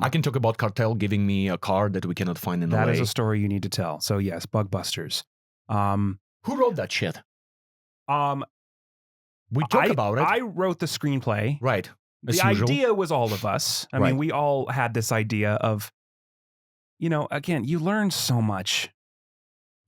I can talk about Cartel giving me a car that we cannot find in LA. That is a story you need to tell. So yes, Bugbusters. Who wrote that shit? We talk about it. I wrote the screenplay. Right. The idea was all of us. I mean, we all had this idea of, again, you learn so much.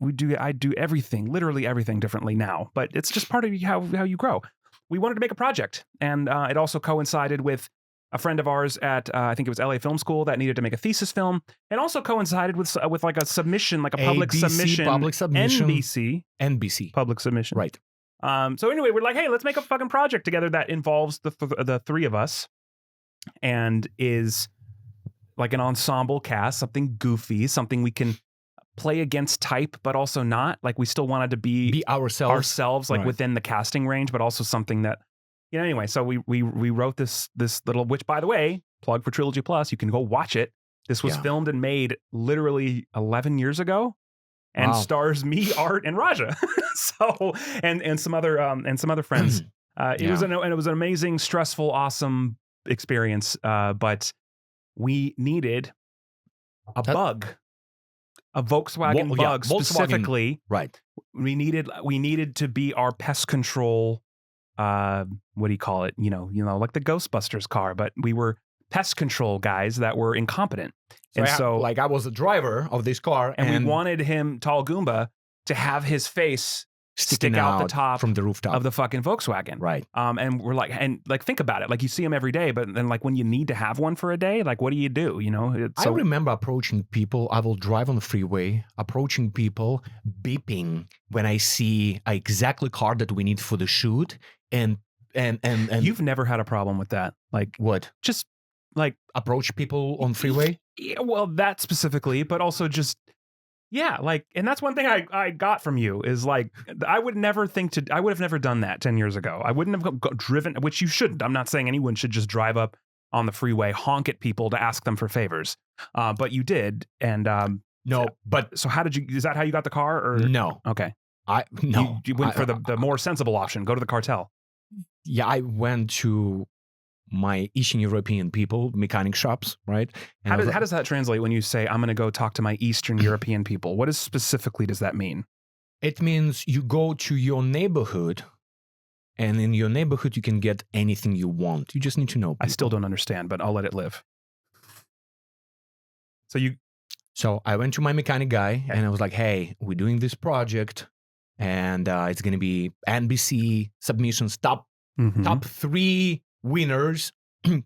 I do everything, literally everything differently now, but it's just part of how you grow. We wanted to make a project, and it also coincided with a friend of ours at, I think it was LA Film School, that needed to make a thesis film, and also coincided with like a submission, like a public submission. NBC. Public submission. Right. So anyway, we're like, hey, let's make a fucking project together that involves the three of us and is like an ensemble cast, something goofy, something we can play against type, but also not. Like we still wanted to be ourselves, like within the casting range, but also something that, anyway, so we wrote this little, which by the way, plug for Trilogy Plus, you can go watch it. This was filmed and made literally 11 years ago. And stars me, Art, and Raja. So and some other friends. It was an amazing, stressful, awesome experience. But we needed a Volkswagen bug specifically. Right. We needed to be our pest control. What do you call it? Like the Ghostbusters car, but we were pest control guys that were incompetent. So I was the driver of this car, and we wanted him, Tall Goomba, to have his face stick out the top from the rooftop of the fucking Volkswagen. Right. And we're like, think about it. Like you see him every day, but then like when you need to have one for a day, like what do you do? I remember approaching people. I will drive on the freeway, approaching people, beeping when I see an exactly car that we need for the shoot. And you've never had a problem with that. Like what? Just like approach people on freeway? Yeah, well, that specifically, but also just, and that's one thing I got from you is like, I would have never done that 10 years ago. I wouldn't have driven, which you shouldn't. I'm not saying anyone should just drive up on the freeway, honk at people to ask them for favors. But you did. And no, but so is that how you got the car or? No. Okay. No. You went for the more sensible option, go to the Cartel. Yeah, I went to my Eastern European people, mechanic shops, right? And how does that translate when you say, I'm going to go talk to my Eastern European people? What specifically does that mean? It means you go to your neighborhood, and in your neighborhood, you can get anything you want. You just need to know people. I still don't understand, but I'll let it live. So I went to my mechanic guy, and I was like, hey, we're doing this project, and it's going to be NBC submissions, top 3 winners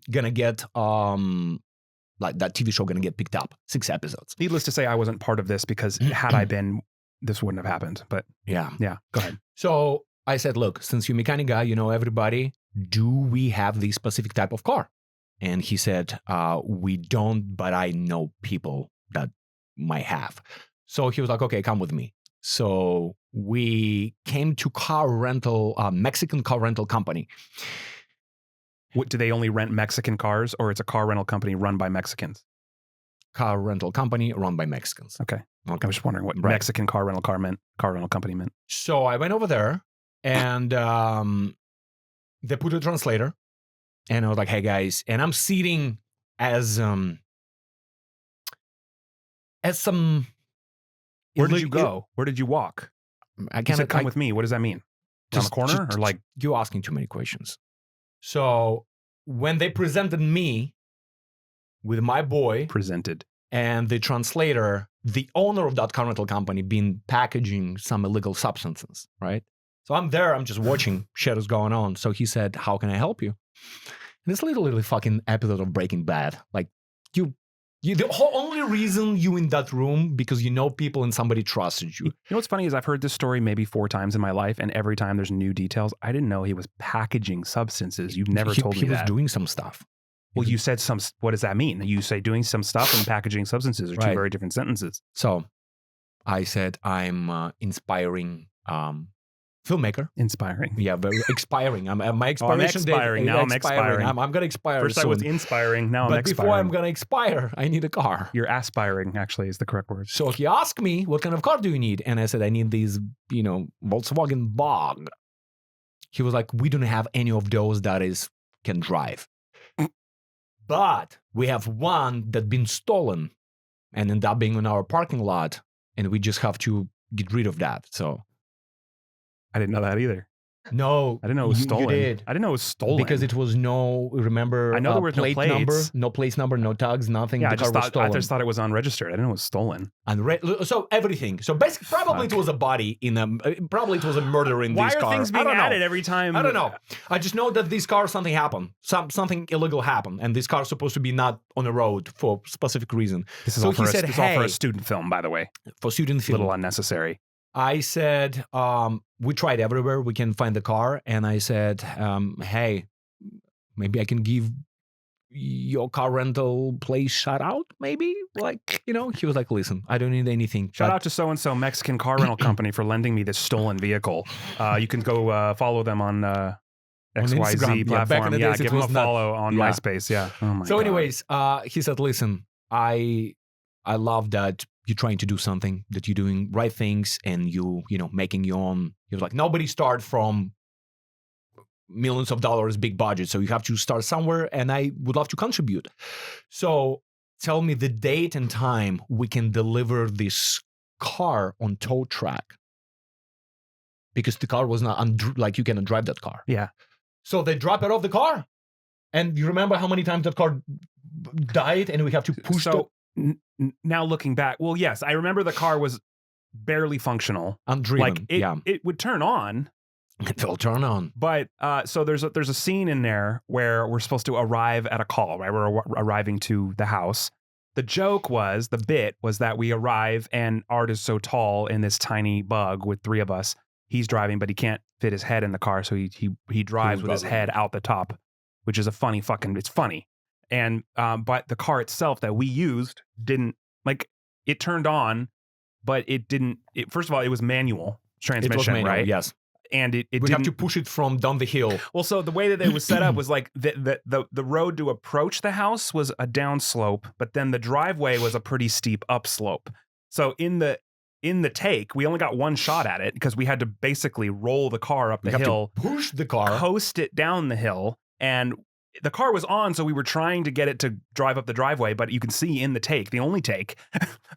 gonna get like that TV show gonna get picked up 6 episodes. Needless to say, I wasn't part of this because had I been, this wouldn't have happened. But yeah, go ahead. So I said, look, since you're a mechanic guy, you know everybody, do we have this specific type of car? And he said, we don't, but I know people that might have. So he was like, okay, come with me. So we came to Mexican car rental company. What, do they only rent Mexican cars, or it's a car rental company run by Mexicans? Car rental company run by Mexicans. Okay. I was just wondering what Mexican car rental company meant. So I went over there, and they put a translator, and I was like, hey guys, and I'm sitting as some. Where did you go? Where did you walk? I You can't said come with me. What does that mean? On the corner or like? You're asking too many questions. So when they presented me with my boy and the translator, the owner of that car rental company been packaging some illegal substances, right? So I'm there, I'm just watching shadows going on. So he said, how can I help you? And it's literally fucking episode of Breaking Bad. Like the only reason you in that room because you know people and somebody trusted you. You know what's funny is I've heard this story maybe 4 times in my life, and every time there's new details. I didn't know he was packaging substances. You've never told me that. He was doing some stuff. Well, you said some. What does that mean? You say doing some stuff and packaging substances are two very different sentences. So I said I'm inspiring filmmaker. Inspiring. Yeah, very expiring. My expiration date. Now I'm expiring. I'm going to expire First soon. I was inspiring, now I'm expiring. But before I'm going to expire, I need a car. You're aspiring, actually, is the correct word. So he asked me, what kind of car do you need? And I said, I need these, Volkswagen Bug. He was like, we don't have any of those that can drive. But we have one that's been stolen and ended up being in our parking lot, and we just have to get rid of that. So I didn't know that either. no, I didn't know it was stolen. You did. I didn't know it was stolen. Because it was remember, I know there were no plates. no place number, no tags, nothing. Yeah, the car was I stolen. just thought it was unregistered. I didn't know it was stolen. So everything. So basically, probably it was a body probably it was a murder in this car. Why are things being added every time? I don't know. I just know that this car, something happened. Something illegal happened. And this car is supposed to be not on the road for a specific reason. This is all for a student film, by the way. For student film. A little unnecessary. I said, we tried everywhere we can find the car. And I said, hey, maybe I can give your car rental place shout out, maybe? Like, he was like, listen, I don't need anything. Shout out to so-and-so Mexican car rental company for lending me this stolen vehicle. You can go follow them on XYZ platform. Yeah, give them a follow on MySpace. Yeah. Oh my God. Anyways, he said, listen, I love that you're trying to do something, that you're doing right things, and you making your own. He was like, nobody start from millions of dollars, big budget. So you have to start somewhere, and I would love to contribute. So tell me the date and time we can deliver this car on tow track. Because the car was not, you cannot drive that car. Yeah. So they drop it off the car. And you remember how many times that car died, and we have to push now looking back, well, yes, I remember the car was barely functional. Undriven. It would turn on. It will turn on. But so there's a scene in there where we're supposed to arrive at a call, right? We're arriving to the house. The bit was that we arrive and Art is so tall in this tiny bug with three of us. He's driving, but he can't fit his head in the car, so he drives with his head out the top, which is it's funny. And but the car itself that we used didn't, it turned on, but it didn't. First of all, it was manual transmission, it was manual, right? Yes. And we have to push it from down the hill. Well, so the way that it was set up was like the road to approach the house was a downslope, but then the driveway was a pretty steep upslope. So in the take, we only got one shot at it because we had to basically roll the car up the hill, push the car, coast it down the hill, and the car was on, so we were trying to get it to drive up the driveway, but you can see in the only take,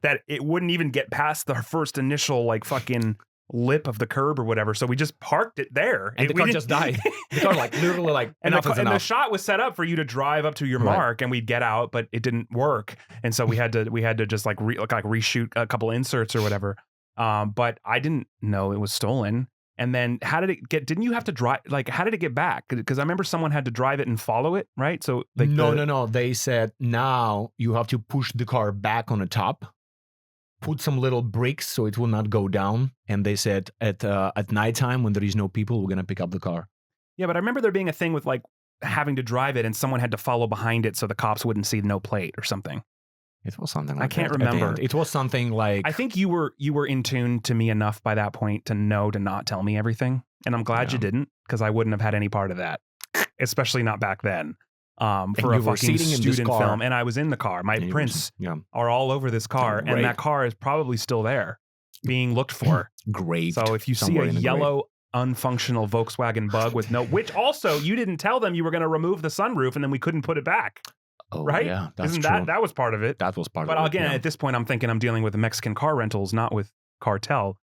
that it wouldn't even get past the first initial fucking lip of the curb or whatever. So we just parked it there. And the car just died. The car literally enough is enough. And the shot was set up for you to drive up to your mark and we'd get out, but it didn't work. And so we had to just reshoot a couple inserts or whatever. But I didn't know it was stolen. And then didn't you have to drive, how did it get back? Because I remember someone had to drive it and follow it, right? So No. They said, now you have to push the car back on the top, put some little bricks so it will not go down. And they said at nighttime when there is no people, we're going to pick up the car. Yeah, but I remember there being a thing with having to drive it and someone had to follow behind it so the cops wouldn't see no plate or something. It was something like I can't remember. It was something like... I think you were in tune to me enough by that point to know to not tell me everything. And I'm glad you didn't, because I wouldn't have had any part of that, especially not back then. For a fucking student film. And I was in the car. My prints are all over this car. And that car is probably still there being looked for. Great. So if you see a yellow, unfunctional Volkswagen Bug with which also you didn't tell them you were going to remove the sunroof and then we couldn't put it back. Oh, right? Yeah, that's true. That was part of it. That was part of it. But again, at this point, I'm thinking I'm dealing with Mexican car rentals, not with Cartel.